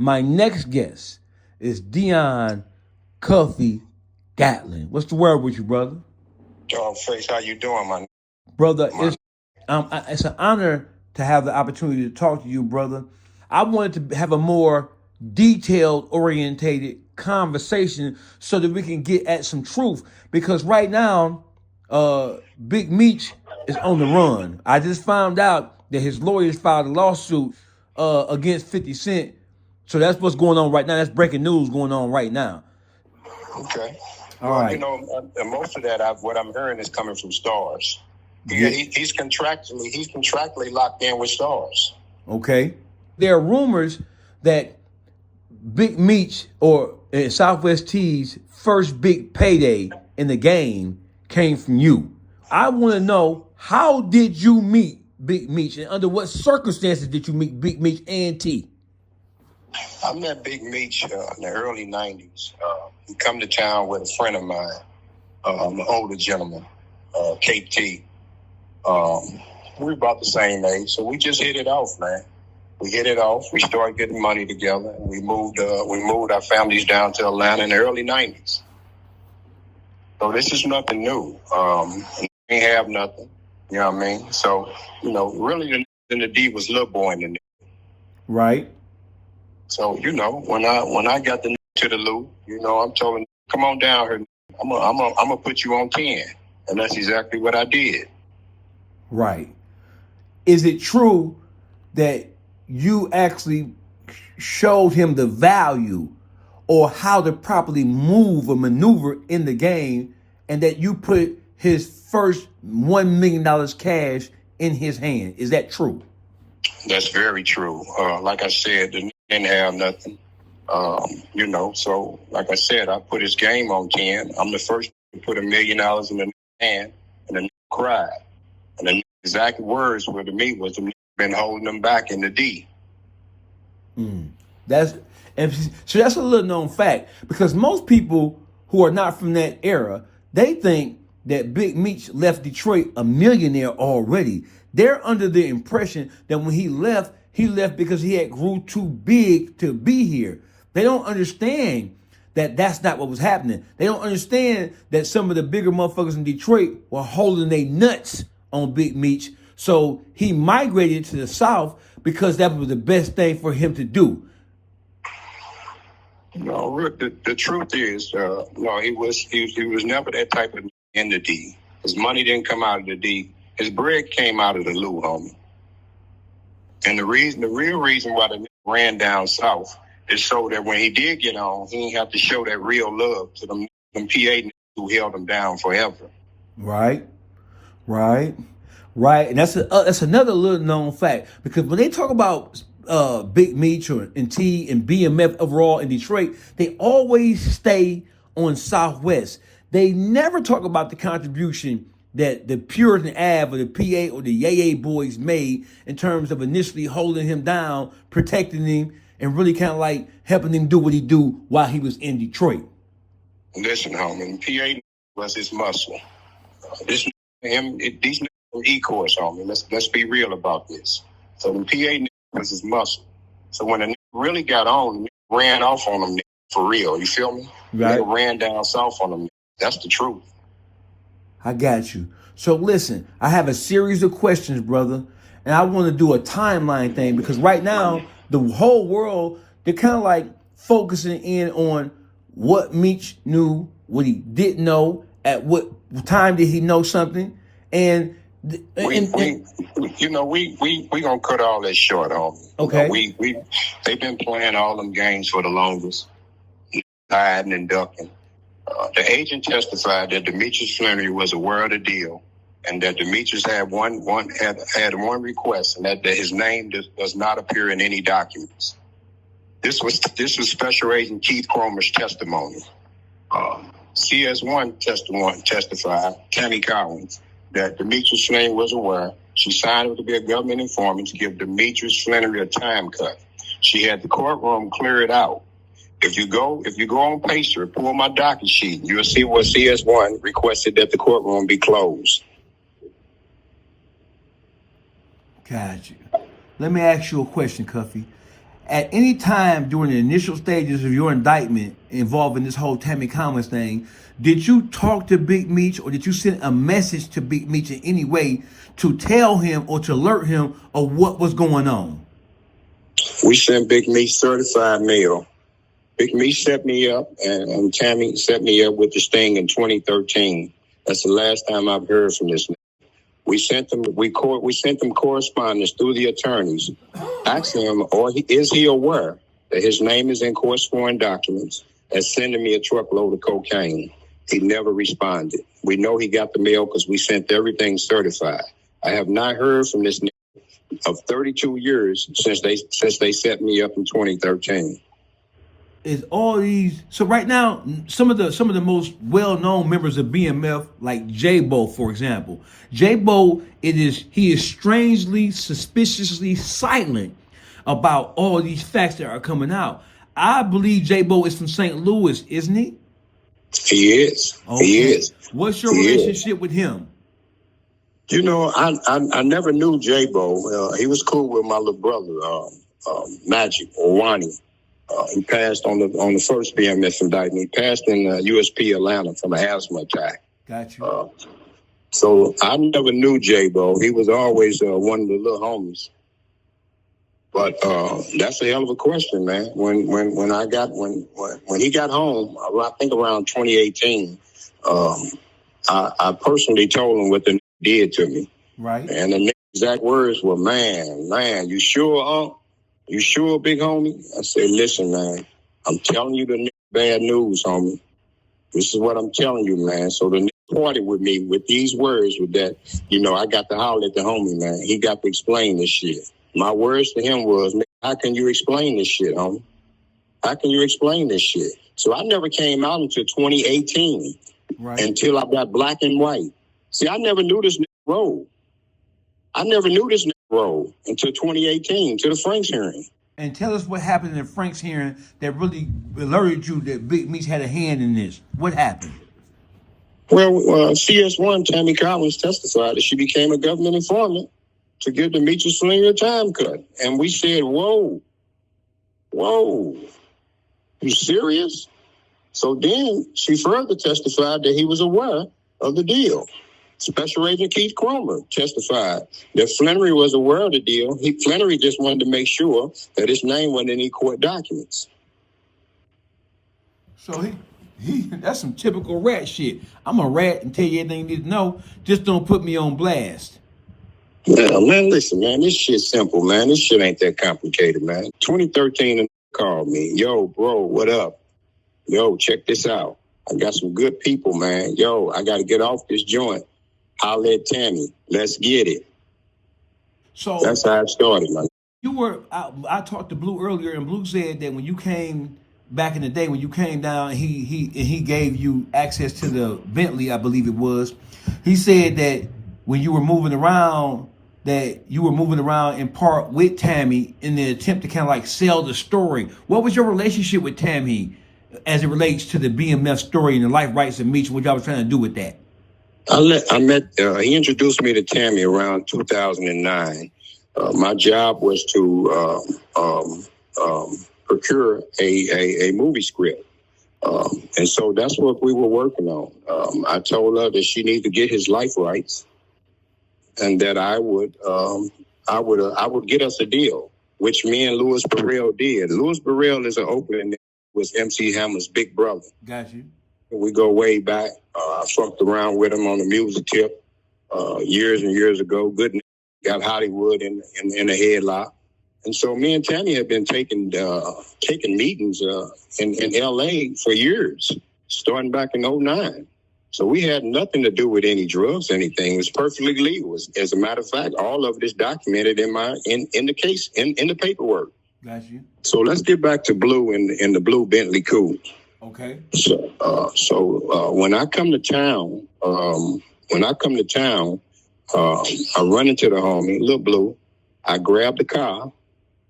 My next guest is Dionne Cuffy Gatling. What's the word with you, brother? Dawgface, how you doing, man? Brother, it's an honor to have the opportunity to talk to you, brother. I wanted to have a more detailed, orientated conversation so that we can get at some truth. Because right now, Big Meech is on the run. I just found out that his lawyers filed a lawsuit against 50 Cent. So that's what's going on right now. That's breaking news going on right now. Okay. All Well, right. Most of that, what I'm hearing is coming from Stars. He's contractually locked in with Stars. Okay. There are rumors that Big Meech or Southwest T's first big payday in the game came from you. I want to know, how did you meet Big Meech and under what circumstances did you meet Big Meech and T? I met Big Meech in the early 90s. He come to town with a friend of mine, an older gentleman, KT. We were about the same age, so we just hit it off, man. We hit it off. We started getting money together. We moved our families down to Atlanta in the early 90s. So this is nothing new. We ain't have nothing. You know what I mean? So, really the D was little boy in the Right. So, when I got the to the loop, I'm telling, come on down here. I'm gonna put you on 10. And that's exactly what I did. Right. Is it true that you actually showed him the value or how to properly move or maneuver in the game, and that you put his first $1 million cash in his hand? Is that true? That's very true. Like I said, the didn't have nothing. So like I said, I put his game on 10. I'm the first to put $1 million in the hand, and the cried. And the exact words were to me was, been holding them back in the D. So that's a little known fact, because most people who are not from that era, they think that Big Meech left Detroit a millionaire already. They're under the impression that when he left because he had grew too big to be here. They don't understand that that's not what was happening. They don't understand that some of the bigger motherfuckers in Detroit were holding their nuts on Big Meech. So he migrated to the South because that was the best thing for him to do. No, Rick, the truth is, he was never that type of in the D. His money didn't come out of the D. His bread came out of the Lou, homie. And the real reason why the ran down south is so that when he did get on, he didn't have to show that real love to them PA who held him down forever. Right. And that's another little known fact, because when they talk about Big Meech and T and BMF overall in Detroit, they always stay on Southwest. They never talk about the contribution that the Puritan Ave or the PA or the Yay boys made in terms of initially holding him down, protecting him, and really kind of like helping him do what he do while he was in Detroit. Listen, homie, PA was his muscle. These were E-course, homie. Let's be real about this. So the PA was his muscle. So when the really got on, ran off on him for real. You feel me? Right. They ran down south on him. That's the truth. I got you. So listen, I have a series of questions, brother, and I want to do a timeline thing, because right now the whole world, they're kind of like focusing in on what Meech knew, what he didn't know, at what time did he know something, and we gonna cut all that short, homie. Okay. They've been playing all them games for the longest, hiding and ducking. The agent testified that Demetrius Flannery was aware of the deal, and that Demetrius had one request, and that his name does not appear in any documents. This was Special Agent Keith Cromer's testimony. CS1 testified, Tammy Collins, that Demetrius Flannery was aware. She signed to be a government informant to give Demetrius Flannery a time cut. She had the courtroom clear it out. If you go on Pacer, pull my docket sheet, you'll see where CS1 requested that the courtroom be closed. Got you. Let me ask you a question, Cuffy. at any time during the initial stages of your indictment involving this whole Tammy Collins thing, did you talk to Big Meech or did you send a message to Big Meech in any way to tell him or to alert him of what was going on? We sent Big Meech certified mail. Big Meech set me up, and Tammy set me up with this thing in 2013. That's the last time I've heard from this. We sent them. We sent them correspondence through the attorneys, asking him, is he aware that his name is in court sworn documents, and sending me a truckload of cocaine. He never responded. We know he got the mail because we sent everything certified. I have not heard from this of 32 years since they set me up in 2013. Is all these so right now some of the most well-known members of BMF, like J-Bo, for example. J-Bo, he is strangely, suspiciously silent about all these facts that are coming out. I believe J-Bo is from St. Louis, isn't he? He is. Okay. He is. What's your relationship with him? You know, I never knew J-Bo. He was cool with my little brother, Magic or Wani. He passed on the first BMF indictment. He passed in USP Atlanta from an asthma attack. Got you. So I never knew J-Bo. He was always one of the little homies. But that's a hell of a question, man. When he got home, I think around 2018, I personally told him what the did to me. Right. And the exact words were, man, you sure, You sure, big homie? I said, listen, man, I'm telling you the bad news, homie. This is what I'm telling you, man. So the party with me with these words with that, I got to holler at the homie, man. He got to explain this shit. My words to him was, man, how can you explain this shit, homie? How can you explain this shit? So I never came out until 2018, until I got black and white. See, I never knew this role. I never knew this role until 2018, to the Franks hearing. And tell us what happened in Frank's hearing that really alerted you that Big Meech had a hand in this. What happened? Well, CS1, Tammy Collins testified that she became a government informant to give the Meech's Slinger a time cut. And we said, whoa, you serious? So then she further testified that he was aware of the deal. Special Agent Keith Cromer testified that Flannery was aware of the deal. Flannery just wanted to make sure that his name wasn't in any court documents. So that's some typical rat shit. I'm a rat and tell you everything you need to know. Just don't put me on blast. Well, man, listen, man, this shit's simple, man. This shit ain't that complicated, man. 2013, called me. Yo, bro, what up? Yo, check this out. I got some good people, man. Yo, I got to get off this joint. I'll let Tammy. Let's get it. So that's how it started, man. I talked to Blue earlier, and Blue said that when you came back in the day, when you came down, he gave you access to the Bentley, I believe it was. He said that when you were moving around, in part with Tammy in the attempt to kind of like sell the story. What was your relationship with Tammy as it relates to the BMF story and the life rights of Meech? What y'all was trying to do with that? He introduced me to Tammy around 2009. My job was to procure a movie script. And so that's what we were working on. I told her that she needed to get his life rights and that I would get us a deal, which me and Louis Burrell did. Louis Burrell is an opening was MC Hammer's big brother. Got you. We go way back. I fucked around with him on the music tip years and years ago. Good, got Hollywood in the headlock. And so me and Tammy have been taking meetings in L.A. for years, starting back in 2009. So we had nothing to do with any drugs, anything. It was perfectly legal. As a matter of fact, all of it is documented in the case, in the paperwork. Got you. So let's get back to Blue in the blue Bentley coupe. Okay. So when I come to town, I run into the homie, Lil Blue. I grab the car,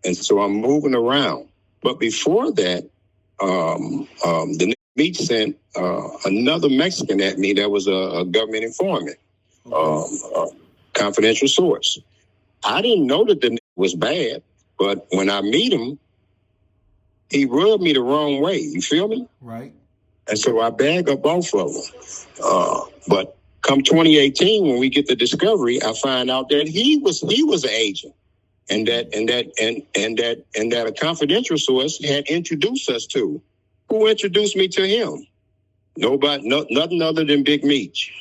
and so I'm moving around. But before that, the Meech sent another Mexican at me that was a government informant, confidential source. I didn't know that the was bad, but when I meet him, he rubbed me the wrong way. You feel me? Right. And so I bag up both of them. But come 2018, when we get the discovery, I find out that he was an agent, and that a confidential source had introduced us to. Who introduced me to him? Nobody, nothing other than Big Meech.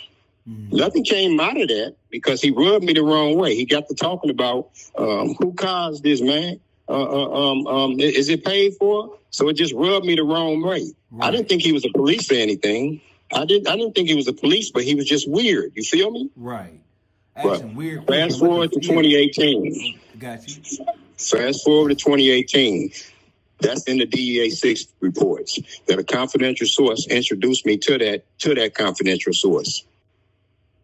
Nothing came out of that because he rubbed me the wrong way. He got to talking about who caused this, man. Is it paid for? So it just rubbed me the wrong way. Right. I didn't think he was a police or anything. I didn't think he was a police, but he was just weird. You feel me? Right. Weird. Fast forward to 2018. Got you. Fast forward to 2018. That's in the DEA 6 reports that a confidential source introduced me to that confidential source.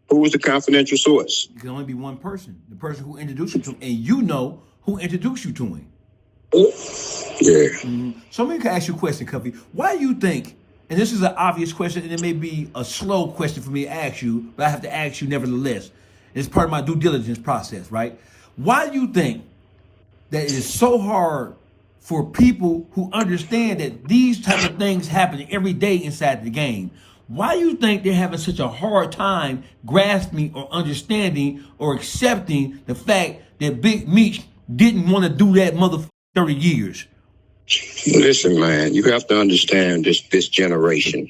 Who was the confidential source? It can only be one person. The person who introduced you to him, and you know who introduced you to him. Yeah. So let me ask you a question, Cuffy. Why do you think, and this is an obvious question, and it may be a slow question for me to ask you, but I have to ask you nevertheless. It's part of my due diligence process, right? Why do you think that it is so hard for people who understand that these type of things happen every day inside the game? Why do you think they're having such a hard time grasping or understanding or accepting the fact that Big Meech didn't want to do that motherfucker 30 years? Listen, man, you have to understand this generation.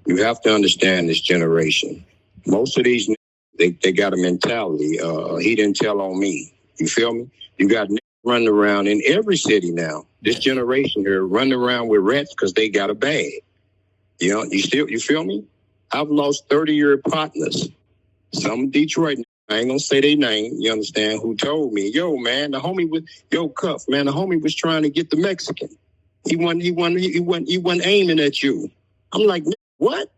You have to understand this generation. Most of these, they got a mentality. He didn't tell on me. You feel me? You got running around in every city now. This generation here running around with rats because they got a bag. You know, you feel me? I've lost 30-year partners. Some Detroit, I ain't gonna say their name, you understand, who told me, yo, man, the homie Cuff, man, the homie was trying to get the Mexican. He wasn't aiming at you. I'm like, what?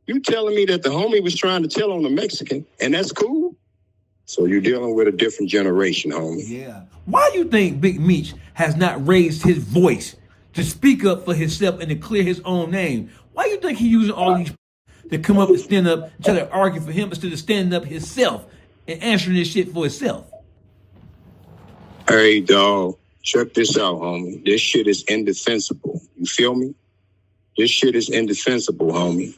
You telling me that the homie was trying to tell on the Mexican, and that's cool? So you're dealing with a different generation, homie. Yeah. Why do you think Big Meech has not raised his voice to speak up for himself and to clear his own name? Why do you think he's using all these to come up and stand up and try to argue for him instead of standing up himself and answering this shit for himself? Hey, dog, check this out, homie. This shit is indefensible. You feel me? This shit is indefensible, homie.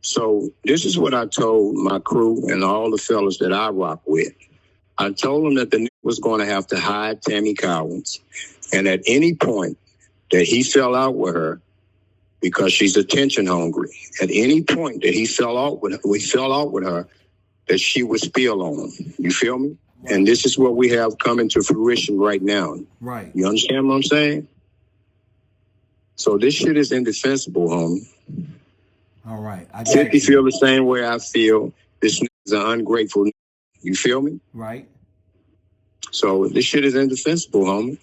So this is what I told my crew and all the fellas that I rock with. I told them that the nigga was going to have to hide Tammy Collins. And at any point that he fell out with her, because she's attention hungry, at any point that he fell out with her, that she would spill on him. You feel me? Right. And this is what we have coming to fruition right now. Right. You understand what I'm saying? So this shit is indefensible, homie. All right. 50 feel the same way I feel. This is an ungrateful. You feel me? Right. So this shit is indefensible, homie.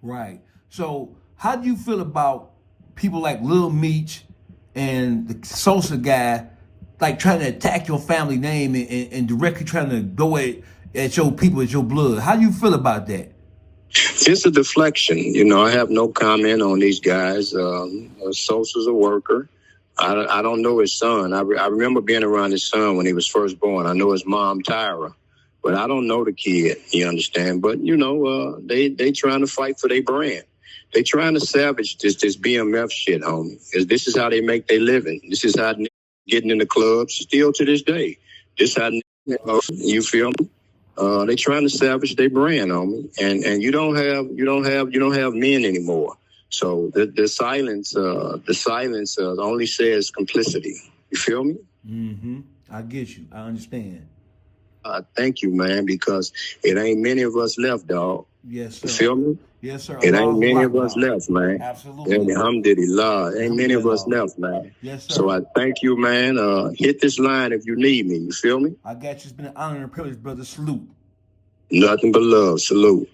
Right. So how do you feel about people like Lil Meech and the Sosa guy, like trying to attack your family name and directly trying to go at your people, at your blood? How do you feel about that? It's a deflection. You know, I have no comment on these guys. Sosa's a worker. I don't know his son. I remember being around his son when he was first born. I know his mom, Tyra, but I don't know the kid, you understand? But, you know, they trying to fight for their brand. They trying to savage this BMF shit, homie. Because this is how they make their living. This is how getting in the clubs still to this day. This how you feel me? They trying to savage their brand, homie. And you don't have men anymore. So the silence only says complicity. You feel me? Mm-hmm. I get you. I understand. Thank you, man, because it ain't many of us left, dog. Yes, sir. You feel me? Yes, sir. It ain't many of us left, man. Absolutely. Alhamdulillah. Ain't many of us left, man. Yes, sir. So I thank you, man. Hit this line if you need me. You feel me? I got you. It's been an honor and a privilege, brother. Salute. Nothing but love. Salute.